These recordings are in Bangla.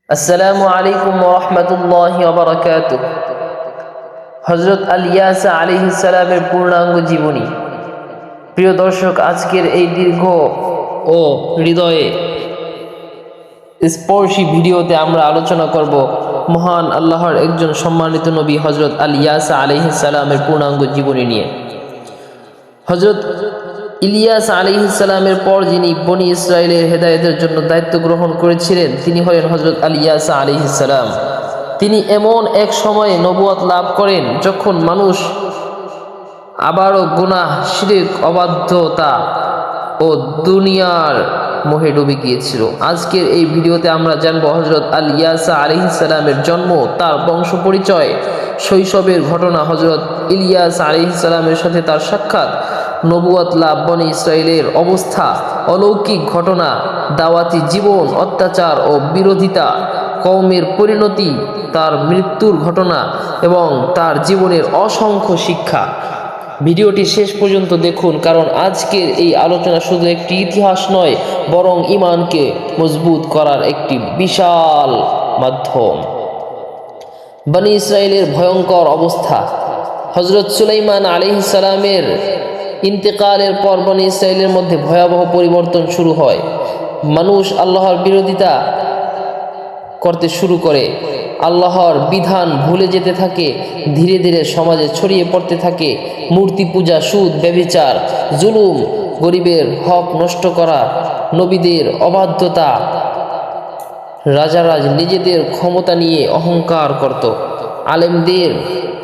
আসসালামু আলাইকুম ওয়া রাহমাতুল্লাহি ওয়া বারাকাতুহু। হযরত আল-ইয়াসা আলাইহিস সালামের পূর্ণাঙ্গ জীবনী। প্রিয় দর্শক, আজকের এই দীর্ঘ ও হৃদয়ে স্পর্শী ভিডিওতে আমরা আলোচনা করব মহান আল্লাহর একজন সম্মানিত নবী হযরত আল-ইয়াসা আলাইহিস সালামের পূর্ণাঙ্গ জীবনী নিয়ে। হযরত ইলিয়াস আলাইহিস সালামের পর যিনি বনি ইসরাইলের হেদায়েতের জন্য দায়িত্ব গ্রহণ করেছিলেন তিনি হলেন হযরত আল-ইয়াসা আলাইহিস সালাম। তিনি এমন এক সময়ে নবুয়ত লাভ করেন যখন মানুষ আবারও গুনাহ, শিরক, অবাধ্যতা ও দুনিয়ার মোহে ডুবে গিয়েছিল। আজকের এই ভিডিওতে আমরা জানব হযরত আল-ইয়াসা আলাইহিস সালামের জন্ম, তার বংশ পরিচয়, শৈশবের ঘটনা, হযরত ইলিয়াস আলাইহিস সালামের সাথে তার সাক্ষাৎ, নবুয়ত লাভ, বনি ইসরাইলের অবস্থা, অলৌকিক ঘটনা, দাওয়াতি জীবন, অত্যাচার ও বিরোধিতা, কওমের পরিণতি, তার মৃত্যুর ঘটনা এবং তার জীবনের অসংখ্য শিক্ষা। ভিডিওটি শেষ পর্যন্ত দেখুন, কারণ আজকের এই আলোচনা শুধু একটি ইতিহাস নয়, বরং ঈমানকে মজবুত করার একটি বিশাল মাধ্যম। বনি ইসরাইলের ভয়ঙ্কর অবস্থা। হযরত সুলাইমান আলাইহিস সালামের ইন্তেকালের পর বনি ইসরাইলের মধ্যে ভয়াবহ পরিবর্তন শুরু হয়। মানুষ আল্লাহর বিরোধিতা করতে শুরু করে, আল্লাহর বিধান ভুলে যেতে থাকে, ধীরে ধীরে সমাজে ছড়িয়ে পড়তে থাকে মূর্তি পূজা, সুদ, ব্যভিচার, জুলুম, গরিবের হক নষ্ট করা, নবীদের অবাধ্যতা। রাজারাজ নিজেদের ক্ষমতা নিয়ে অহংকার করত, আলেমদের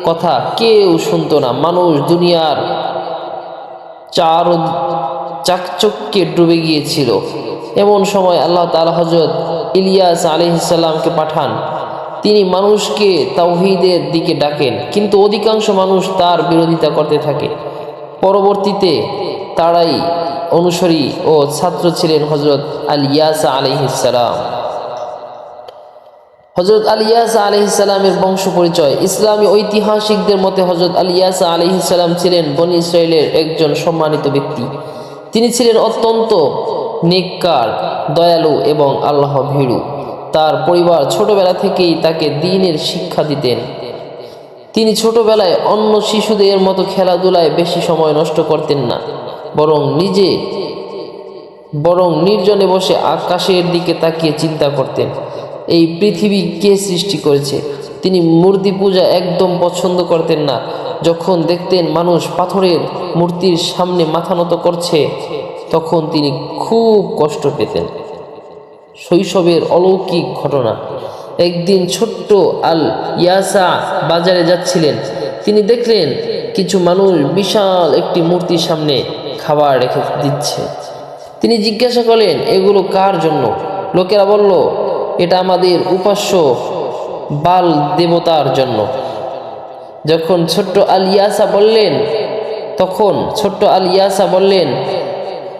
কথা কেউ শুনত না। মানুষ দুনিয়ার চাকচক্যে ডুবে গিয়েছিল। এমন সময় আল্লাহ তাআলা হযরত ইলিয়াস আলাইহিস সালামকে পাঠান। তিনি মানুষকে তাওহীদের দিকে ডাকেন, কিন্তু অধিকাংশ মানুষ তার বিরোধিতা করতে থাকে। পরবর্তীতে তারাই অনুসারী ও ছাত্র ছিলেন হযরত আল-ইয়াসা আলাইহিস সালাম। হযরত আল-ইয়াসা আলাইহিস সালামের বংশ পরিচয়। ইসলামী ঐতিহাসিকদের মতে হযরত আল-ইয়াসা আলাইহিস সালাম ছিলেন বনি ইসরাইলের একজন সম্মানিত ব্যক্তি। তিনি ছিলেন অত্যন্ত নেককার, দয়ালু এবং আল্লাহ ভীরু। তার পরিবার ছোটবেলা থেকেই তাকে দ্বীনের শিক্ষা দিতেন। তিনি ছোটবেলায় অন্য শিশুদের মতো খেলাধুলায় বেশি সময় নষ্ট করতেন না, বরং নির্জনে বসে আকাশের দিকে তাকিয়ে চিন্তা করতেন, এই পৃথিবী কে সৃষ্টি করেছে। তিনি মূর্তি পূজা একদম পছন্দ করতেন না। যখন দেখতেন মানুষ পাথরের মূর্তির সামনে মাথা নত করছে, তখন তিনি খুব কষ্ট পেতেন। শৈশবের অলৌকিক ঘটনা। একদিন ছোট্ট আল-ইয়াসা বাজারে যাচ্ছিলেন। তিনি দেখলেন কিছু মানুষ বিশাল একটি মূর্তির সামনে খাবার রেখে দিচ্ছে। তিনি জিজ্ঞাসা করলেন, এগুলো কার জন্য? লোকেরা বলল, এটা আমাদের উপাস্য বাল দেবতার জন্য। যখন ছোট্ট আল-ইয়াসা বললেন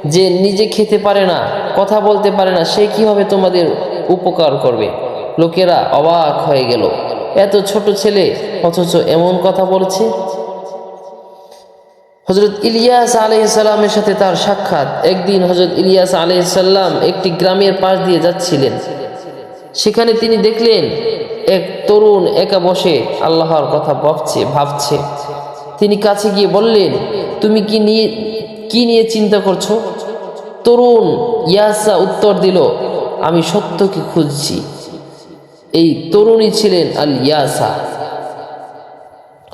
যে নিজে খেতে পারে না, কথা বলতে পারে না, সে কিভাবে তোমাদের উপকার করবে? লোকেরা অবাক হয়ে গেল, এত ছোট ছেলে অথচ এমন কথা বলছে। হযরত ইলিয়াস আলাইহিস সালামের সাথে তার সাক্ষাৎ। একদিন হযরত ইলিয়াস আলাইহিস সালাম একটি গ্রামের পাশ দিয়ে যাচ্ছিলেন। সেখানে তিনি দেখলেন এক তরুণ একা বসে আল্লাহর কথা ভাবছে। তিনি কাছে গিয়ে বললেন, তুমি কি নিয়ে চিন্তা করছো? তরুণ ইয়াসা উত্তর দিল, আমি সত্যকে খুঁজছি। এই তরুণী ছিলেন আল-ইয়াসা।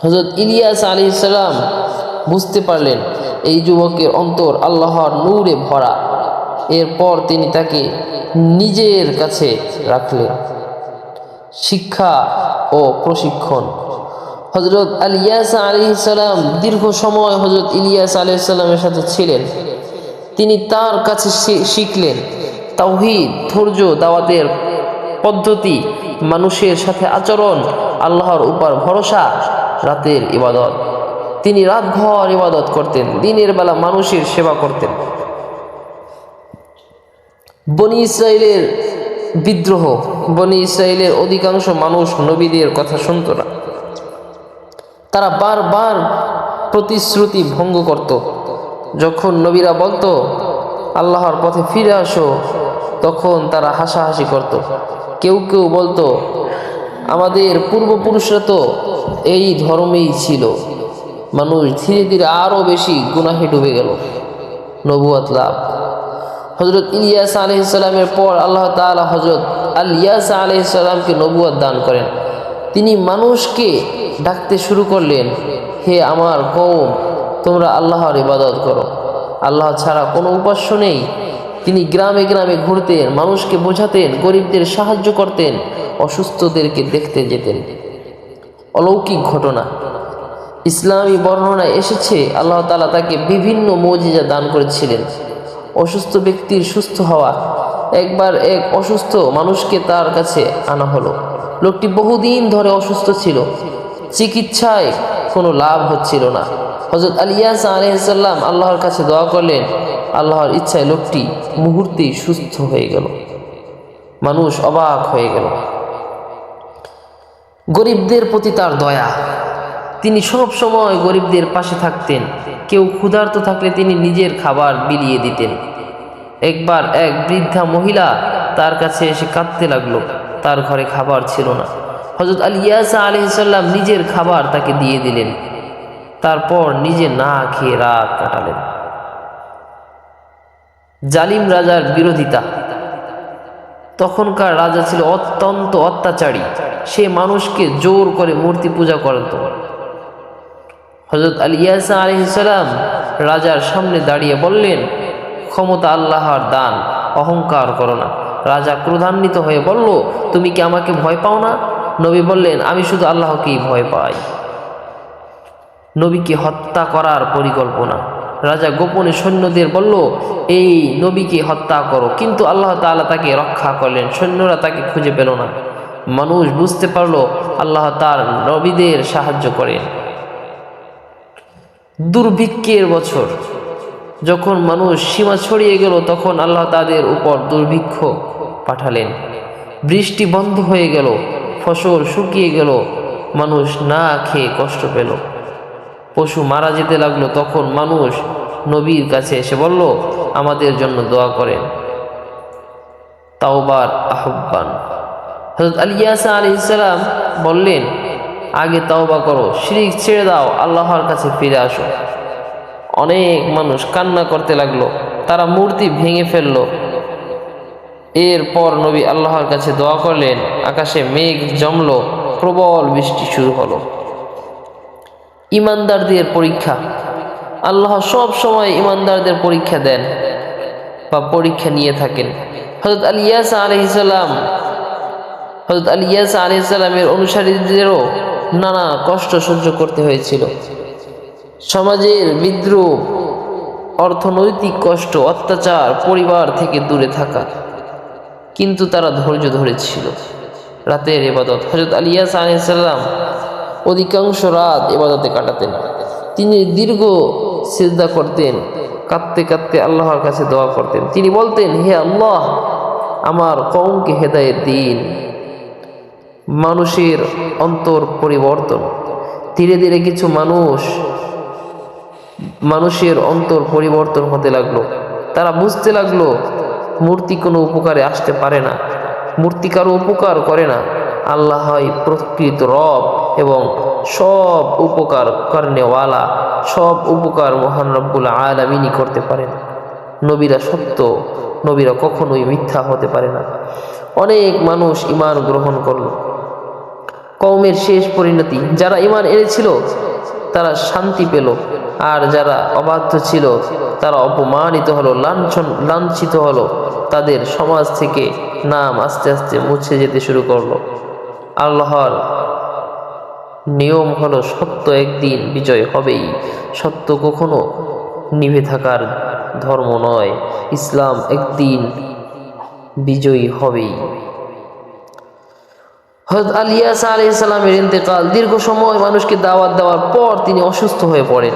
হযরত ইলিয়াস আলাইহিস সালাম বুঝতে পারলেন এই যুবকের অন্তর আল্লাহর নূরে ভরা। এরপর তিনি তাকে নিজের কাছে রাখলেন। শিক্ষা ও প্রশিক্ষণ। হযরত আল-ইয়াসা আলাইহিস সালাম দীর্ঘ সময় হযরত ইলিয়াস আলাইহিস সালামের সাথে ছিলেন। তিনি তার কাছে শিখলেন তাওহীদ, ধৈর্য, দাওয়াতের পদ্ধতি, মানুষের সাথে আচরণ, আল্লাহর উপর ভরসা, রাতের ইবাদত। তিনি রাতভর ইবাদত করতেন, দিনের বেলা মানুষের সেবা করতেন। বনি ইসরাইলের বিদ্রোহ। বনি ইসরাইলের অধিকাংশ মানুষ নবীদের কথা শুনত না। তারা বারবার প্রতিশ্রুতি ভঙ্গ করত। যখন নবীরা বলতো আল্লাহর পথে ফিরে আসো, তখন তারা হাসাহাসি করত। কেউ কেউ বলতো আমাদের পূর্বপুরুষরা তো এই ধর্মেই ছিল। মানুষ ধীরে ধীরে আরও বেশি গুনাহে ডুবে গেল। নবুয়ত লাভ। হজরত ইলিয়াস আলাইহিসসালামের পর আল্লাহ তাআলা হজরত আল-ইয়াস আলাইহিসসালামকে নবুয়ত দান করেন। তিনি মানুষকে ডাকতে শুরু করলেন, হে আমার কওম, তোমরা আল্লাহর ইবাদত করো, আল্লাহ ছাড়া কোনো উপাস্য নেই। তিনি গ্রামে গ্রামে ঘুরতেন, মানুষকে বোঝাতেন, গরিবদের সাহায্য করতেন, অসুস্থদেরকে দেখতে যেতেন। অলৌকিক ঘটনা ইসলামী বর্ণনায় এসেছে, আল্লাহ তাআলা তাকে বিভিন্ন মুজিজা দান করেছিলেন। অসুস্থ ব্যক্তির সুস্থ হওয়া। একবার এক অসুস্থ মানুষকে তার কাছে আনা হলো। লোকটি বহুদিন ধরে অসুস্থ ছিল, চিকিৎসায় কোনো লাভ হচ্ছিল না। হযরত আল-ইয়াস আলাইহিস সালাম আল্লাহর কাছে দোয়া করলেন, আল্লাহর ইচ্ছায় লোকটি মুহূর্তেই সুস্থ হয়ে গেল। মানুষ অবাক হয়ে গেল। গরিবদের প্রতি তার দয়া। তিনি সব সময় গরিবদের পাশে থাকতেন। কেউ ক্ষুধার্ত থাকলে তিনি নিজের খাবার বিলিয়ে দিতেন। একবার এক বৃদ্ধা মহিলা তার কাছে এসে কাঁদতে লাগলো, তার ঘরে খাবার ছিল না। হযরত আল-ইয়াস আলাইহিস সালাম নিজের খাবার তাকে দিয়ে দিলেন, তারপর নিজে না খেয়ে রাত কাটালেন। জালিম রাজার বিরোধিতা। তখনকার রাজা ছিল অত্যন্ত অত্যাচারী। সে মানুষকে জোর করে মূর্তি পূজা করত। হযরত আল-ইয়াস আলাইহিস সালাম রাজার সামনে দাঁড়িয়ে বললেন, ক্ষমতা আল্লাহর দান, অহংকার করো না। রাজা ক্রোধান্বিত হয়ে বলল, তুমি কি আমাকে ভয় পাও না? নবী বললেন, আমি শুধু আল্লাহকেই ভয় পাই। নবীকে হত্যা করার পরিকল্পনা। রাজা গোপনে সৈন্যদের বলল, এই নবীকে হত্যা করো, কিন্তু আল্লাহ তাআলা তাকে রক্ষা করলেন। সৈন্যরা তাকে খুঁজে পেল না। মানুষ বুঝতে পারল আল্লাহ তার নবীদের সাহায্য করেন। দুর্ভিক্ষের বছর। যখন মানুষ সীমা ছড়িয়ে গেল, তখন আল্লাহ তাদের উপর দুর্ভিক্ষ পাঠালেন। বৃষ্টি বন্ধ হয়ে গেল, ফসল শুকিয়ে গেল, মানুষ না খেয়ে কষ্ট পেল, পশু মারা যেতে লাগলো। তখন মানুষ নবীর কাছে এসে বলল, আমাদের জন্য দোয়া করেন। তাওবার আহ্বান। হযরত আল-ইয়াস আলাইহিস সালাম বললেন, আগে তাওবা করো, শিরক ছেড়ে দাও, আল্লাহর কাছে ফিরে আসো। অনেক মানুষ কান্না করতে লাগলো, তারা মূর্তি ভেঙে ফেলল। এরপর নবী আল্লাহর কাছে দোয়া করলেন, আকাশে মেঘ জমলো, প্রবল বৃষ্টি শুরু হলো। ইমানদারদের পরীক্ষা। আল্লাহ সব সময় ইমানদারদের পরীক্ষা দেন বা পরীক্ষা নিয়ে থাকেন। হযরত আল-ইয়াস আলাইহিস সালামের অনুসারীদেরও নানা কষ্ট সহ্য করতে হয়েছিল। সমাজের বিদ্রোহ, অর্থনৈতিক কষ্ট, অত্যাচার, পরিবার থেকে দূরে থাকা, কিন্তু তারা ধৈর্য ধরেছিল। রাতের ইবাদত। হযরত আল-ইয়াস আলাইহিস সালাম অধিকাংশ রাত ইবাদতে কাটাতেন। তিনি দীর্ঘ সিজদা করতেন, কাঁদতে কাঁদতে আল্লাহর কাছে দোয়া করতেন। তিনি বলতেন, হে আল্লাহ, আমার কওমকে হেদায়েত দিন। মানুষের অন্তর পরিবর্তন। ধীরে ধীরে কিছু মানুষের অন্তর পরিবর্তন হতে লাগলো। তারা বুঝতে লাগলো মূর্তি কোনো উপকারে আসতে পারে না, মূর্তি কারো উপকার করে না। আল্লাহই প্রকৃত রব এবং সব উপকার করনেওয়ালা। সব উপকার মহান রব্বুল আলামিনই করতে পারেন। নবীরা সত্য, নবীরা কখনোই মিথ্যা হতে পারে না। অনেক মানুষ ঈমান গ্রহণ করল। কওমের শেষ পরিণতি। যারা ঈমান এনেছিল তারা শান্তি পেল, আর যারা অবাধ্য ছিল তারা অপমানিত হলো, লাঞ্ছিত হলো। তাদের সমাজ থেকে নাম আস্তে আস্তে মুছে যেতে শুরু করলো। আল্লাহর নিয়ম হলো, সত্য একদিন বিজয় হবেই। সত্য কখনো নিভে থাকার ধর্ম নয়। ইসলাম একদিন বিজয়ী হবেই। হযরত আল-ইয়াস আলাইহিস সালামের ইন্তেকাল। দীর্ঘ সময় মানুষকে দাওয়াত দেওয়ার পর তিনি অসুস্থ হয়ে পড়েন।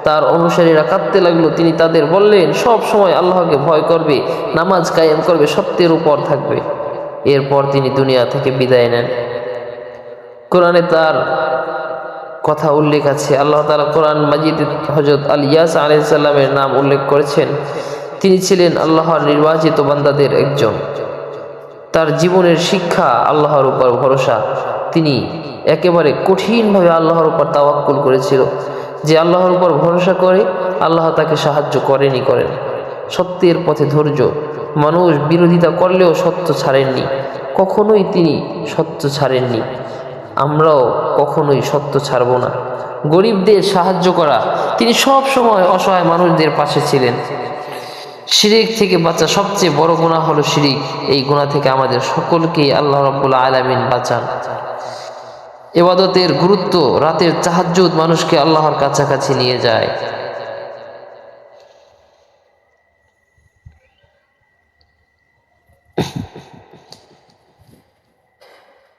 তার অনুসারীরা কাঁদতে লাগলো। তিনি তাদের বললেন, সব সময় আল্লাহকে ভয় করবে, নামাজ কায়েম করবে, সত্যের উপর থাকবে। এরপর তিনি দুনিয়া থেকে বিদায় নেন। কোরআনে তার কথা উল্লেখ আছে। আল্লাহ তাআলা কোরআন মাজিদে হযরত আল-ইয়াস আলাইহিস সালামের নাম উল্লেখ করেছেন। তিনি ছিলেন আল্লাহর নির্বাচিত বান্দাদের একজন। তার জীবনের শিক্ষা আল্লাহর উপর ভরসা। তিনি একেবারে কঠিনভাবে আল্লাহর উপর তাওয়াক্কুল করেছিল, যে আল্লাহর উপর ভরসা করে আল্লাহ তাকে সাহায্য করেন। সত্যের পথে ধৈর্য, মানুষ বিরোধিতা করলেও সত্য ছাড়েননি, কখনোই তিনি সত্য ছাড়েননি। আমরাও কখনোই সত্য ছাড়ব না। গরিবদের সাহায্য করা, তিনি সব সময় অসহায় মানুষদের পাশে ছিলেন। শিরিক থেকে বাঁচা, সবচেয়ে বড় গুনাহ হলো শিরিক। এই গুনাহ থেকে আমাদের সকলকেই আল্লাহ রাব্বুল আলামিন বাঁচান। ইবাদতের গুরুত্ব, রাতের তাহাজ্জুদ মানুষকে আল্লাহর কাছাকাছি নিয়ে যায়।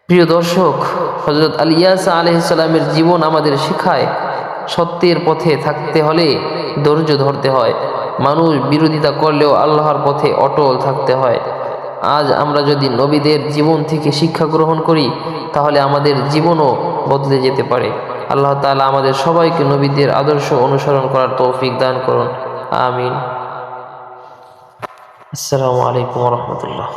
প্রিয় দর্শক, হযরত ইলিয়াস আলাইহিস সালামের জীবন আমাদের শেখায়, সত্যের পথে থাকতে হলে ধৈর্য ধরতে হয়, মানুষ বিরোধিতা করলেও আল্লাহর পথে অটল থাকতে হয়। আজ আমরা যদি নবীদের জীবন থেকে শিক্ষা গ্রহণ করি, তাহলে আমাদের জীবনও বদলে যেতে পারে। আল্লাহ তাআলা আমাদের সবাইকে নবীদের আদর্শ অনুসরণ করার তৌফিক দান করুন। আমিন। আসসালামু আলাইকুম ওয়া রাহমাতুল্লাহ।